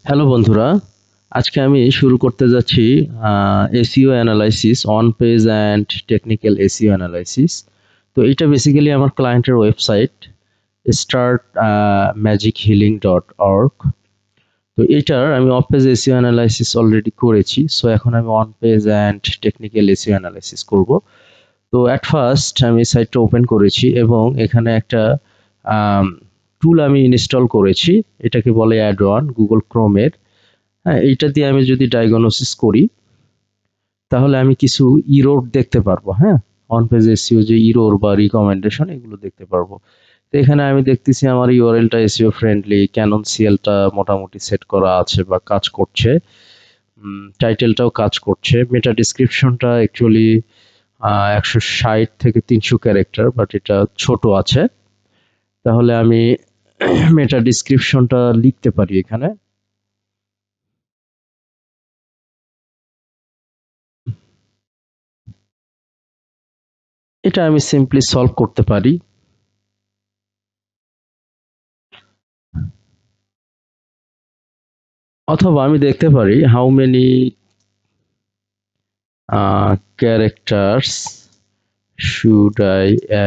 Hello বন্ধুরা, আজকে আমি শুরু করতে যাচ্ছি SEO analysis on page and technical SEO analysis. তো এটা বেসিক্যালি আমার ক্লায়েন্টের ওয়েবসাইট startmagichealing.org। তো এটার আমি of page SEO analysis already করেছি। সো এখন আমি on page and technical SEO analysis করব। তো অ্যাট ফার্স্ট আমি সাইটটা ওপেন করেছি এবং এখানে একটা টুল আমি ইনস্টল করেছি। এটাকে বলে অ্যাড-অন গুগল ক্রোমের। হ্যাঁ, এইটা দিয়ে আমি যদি ডায়াগনোসিস করি তাহলে আমি কিছু ইরর দেখতে পারবো। হ্যাঁ, অন পেজ এসইও যে ইরর বা রিকমেন্ডেশন এগুলো দেখতে পারবো। তো এখানে আমি দেখতেছি আমার ইউআরএলটা এসইও ফ্রেন্ডলি, ক্যানন সিএলটা মোটামুটি সেট করা আছে বা কাজ করছে, টাইটেলটাও কাজ করছে, মেটা ডিসক্রিপশনটা অ্যাকচুয়ালি 160 থেকে 300 ক্যারেক্টার, বাট এটা ছোট আছে। তাহলে আমি মেটা ডিসক্রিপশনটা লিখতে পারি এখানে। এটা আমি সিম্পলি সলভ করতে পারি। অথবা আমি দেখতে পারি how many characters should I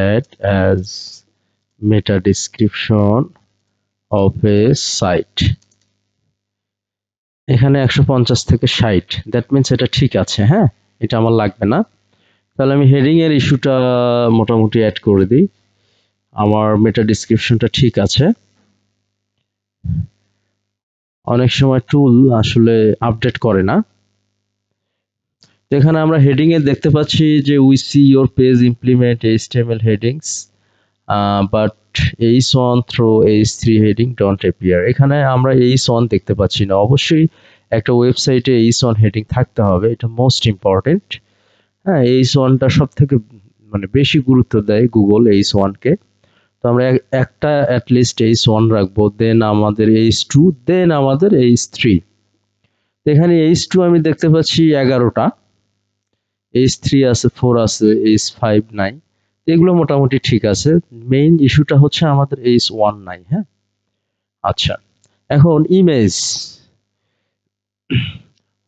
add as meta description of a site। এখানে 150 থেকে 60, দ্যাট মিনস এটা ঠিক আছে। হ্যাঁ, এটা আমার লাগবে না। তাহলে আমি হেডিং এর ইস্যুটা মোটামুটি অ্যাড করে দিই। আমার মেটা ডিসক্রিপশনটা ঠিক আছে। অনেক সময় টুল আসলে আপডেট করে না। এখানে আমরা হেডিং এ দেখতে পাচ্ছি যে we see your page implement HTML headings but h1 through h3 heading don't appear. এখানে আমরা h1 দেখতে পাচ্ছি না। অবশ্যই একটা ওয়েবসাইটে h1 হেডিং থাকতে হবে, এটা মোস্ট ইম্পর্টেন্ট। হ্যাঁ, h1টা সব থেকে মানে বেশি গুরুত্ব দেয় গুগল h1 কে। তো আমরা একটা অ্যাটলিস্ট h1 রাখবো, দেন আমাদের h2, দেন আমাদের h3। এখানে h2 আমি দেখতে পাচ্ছি 11টা, h3 আছে, 4 আছে, h5 নাই। এগুলো মোটামুটি ঠিক আছে। মেইন ইস্যুটা হচ্ছে আমাদের h1 নাই। হ্যাঁ, আচ্ছা, এখন ইমেজ,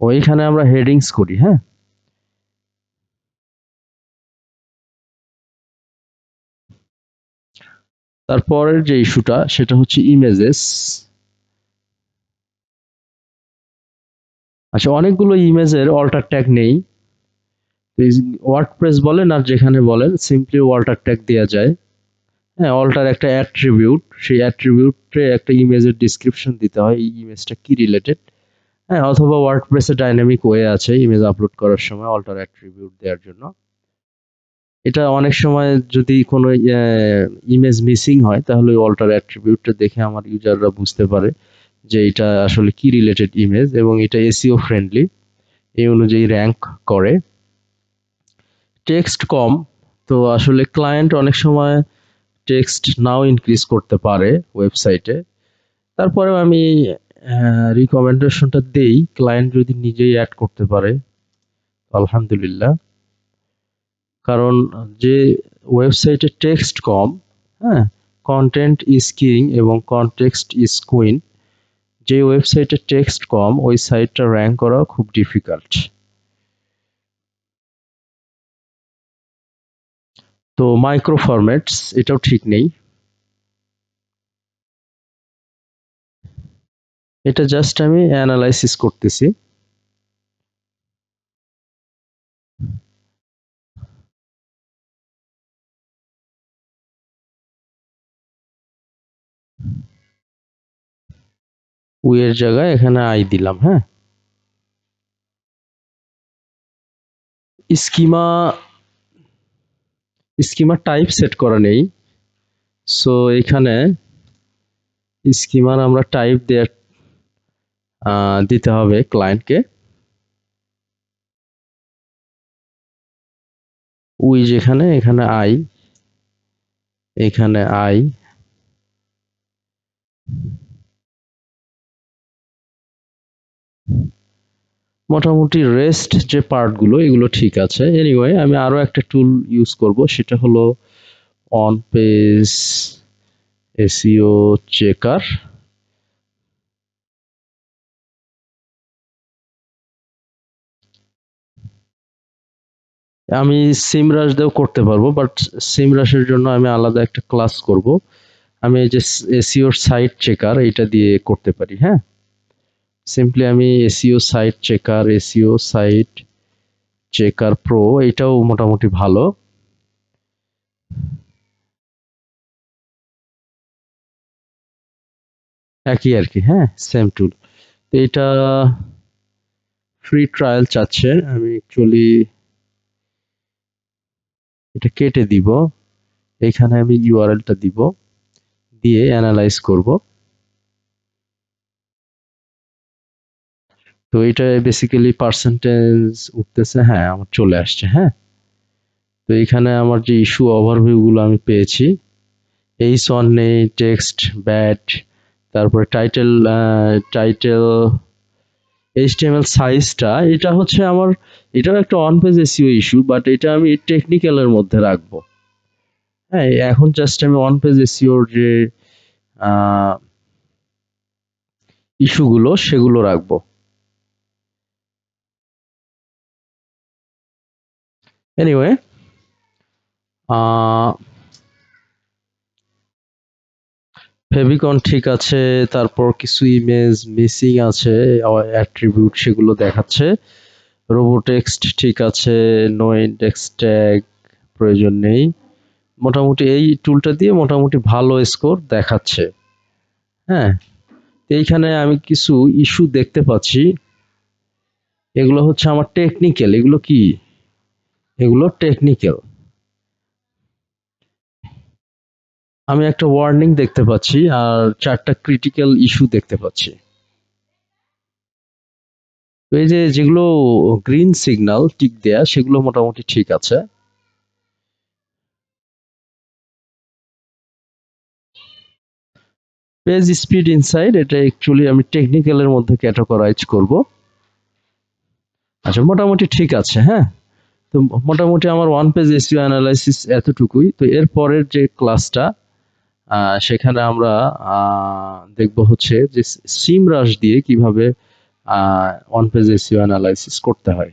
ওইখানে আমরা হেডিংস করি। হ্যাঁ, তারপরের যে ইস্যুটা সেটা হচ্ছে ইমেজেস। আচ্ছা, অনেকগুলো ইমেজের অল্টার ট্যাগ নেই। ওয়ার্ডপ্রেস বলেন আর যেখানে বলেন সিম্পলি অল্টার ট্যাগ দেওয়া যায়। হ্যাঁ, অল্টার একটা অ্যাট্রিবিউট, সেই অ্যাট্রিবিউটে একটা ইমেজের ডিসক্রিপশন দিতে হয়, এই ইমেজটা কি রিলেটেড। হ্যাঁ, অথবা ওয়ার্ডপ্রেসে ডাইনামিক ওয়ে আছে ইমেজ আপলোড করার সময় অল্টার অ্যাট্রিবিউট দেওয়ার জন্য। এটা অনেক সময় যদি কোনো ইমেজ মিসিং হয় তাহলে ওই অল্টার অ্যাট্রিবিউটটা দেখে আমার ইউজাররা বুঝতে পারে যে এটা আসলে কি রিলেটেড ইমেজ এবং এটা এসইও ফ্রেন্ডলি, এই অনুযায়ী র্যাঙ্ক করে। টেক্সট কম, তো আসলে ক্লায়েন্ট অনেক সময় টেক্সট নাও ইনক্রিজ করতে পারে ওয়েবসাইটে। তারপরেও আমি রিকমেন্ডেশনটা দেই, ক্লায়েন্ট যদি নিজেই অ্যাড করতে পারে আলহামদুলিল্লাহ। কারণ যে ওয়েবসাইটে টেক্সট কম, হ্যাঁ, কন্টেন্ট ইজ কিং এবং কনটেক্সট ইজ কুইন, যে ওয়েবসাইটে টেক্সট কম ওই সাইটটা র্যাঙ্ক করা খুব ডিফিকাল্ট। তো মাইক্রো ফরম্যাটস এটাও ঠিক নেই। এটা জাস্ট আমি অ্যানালাইসিস করতেছি। উই এর জায়গায় এখানে আই দিলাম। হ্যাঁ, স্কিমা, স্কিমা টাইপ সেট করা নেই। সো এখানে স্কিমার আমরা টাইপ দেওয়ার দিতে হবে ক্লায়েন্টকে। উই যেখানে, এখানে আই, এখানে আই। মোটামুটি রেস্ট যে পার্টগুলো এগুলো ঠিক আছে। এনিওয়ে আমি আরো একটা টুল ইউজ করব, সেটা হলো অন পেজ এসইও চেকার। আমি সিমরাশ দিয়েও করতে পারবো, বাট সিমরাশের জন্য আমি আলাদা একটা ক্লাস করব। আমি এই যে এসইও সাইট চেকার এটা দিয়ে করতে পারি। হ্যাঁ, সিম্পলি আমি SEO site checker, SEO site checker pro এটাও মোটামুটি ভালো। একই আর কি, হ্যাঁ, সেম টুল। তো এটা ফ্রি ট্রায়াল চাচ্ছে, আমি অ্যাকচুয়ালি এটা কেটে দিব। এখানে আমি ইউআরএলটা দিব, দিয়ে অ্যানালাইজ করব। তো এটা বেসিক্যালি পার্সেন্টেজ উঠতেছে, হ্যাঁ আমার চলে আসছে। হ্যাঁ, তো এখানে আমার যে ইস্যু ওভারভিউ গুলো আমি পেয়েছি, এইচ ওয়ান নেই, টেক্সট ব্যাড, তারপরে টাইটেল, টাইটেল এইচটিএমএল সাইজটা এটা হচ্ছে আমার, এটাও একটা on page SEO issue, but এটা আমি টেকনিক্যালের মধ্যে রাখবো। হ্যাঁ, এখন জাস্ট আমি অন পেজ এসইওর যে ইস্যুগুলো সেগুলো রাখবো। এনিওয়ে, ফেভিকন ঠিক আছে, তারপর কিছু ইমেজ মিসিং আছে, অ্যাট্রিবিউট সেগুলো দেখাচ্ছে। রোবোটেক্সট ঠিক আছে, নো ইনডেক্স ট্যাগ প্রয়োজন নেই। মোটামুটি এই টুলটা দিয়ে মোটামুটি ভালো স্কোর দেখাচ্ছে। হ্যাঁ, এইখানে আমি কিছু ইস্যু দেখতে পাচ্ছি, এগুলো হচ্ছে আমার টেকনিক্যাল। এগুলো কি? এগুলো টেকনিক্যাল। আমি একটা ওয়ার্নিং দেখতে পাচ্ছি আর 4টা ক্রিটিক্যাল ইস্যু দেখতে পাচ্ছি। তো এই যে যেগুলো গ্রিন সিগন্যাল টিক দেয়া সেগুলো মোটামুটি ঠিক আছে। পেজ স্পিড ইনসাইড এটা অ্যাকচুয়ালি আমি টেকনিক্যালের মধ্যে ক্যাটাগরাইজ করব। আচ্ছা, মোটামুটি ঠিক আছে। হ্যাঁ, তো মোটামুটি আমার ওয়ান পেজ এসইও অ্যানালাইসিস এতটুকুই। তো এর পরের যে ক্লাসটা, সেখানে আমরা দেখব হচ্ছে যে সিমরাশ দিয়ে কিভাবে ওয়ান পেজ এসইও অ্যানালাইসিস করতে হয়।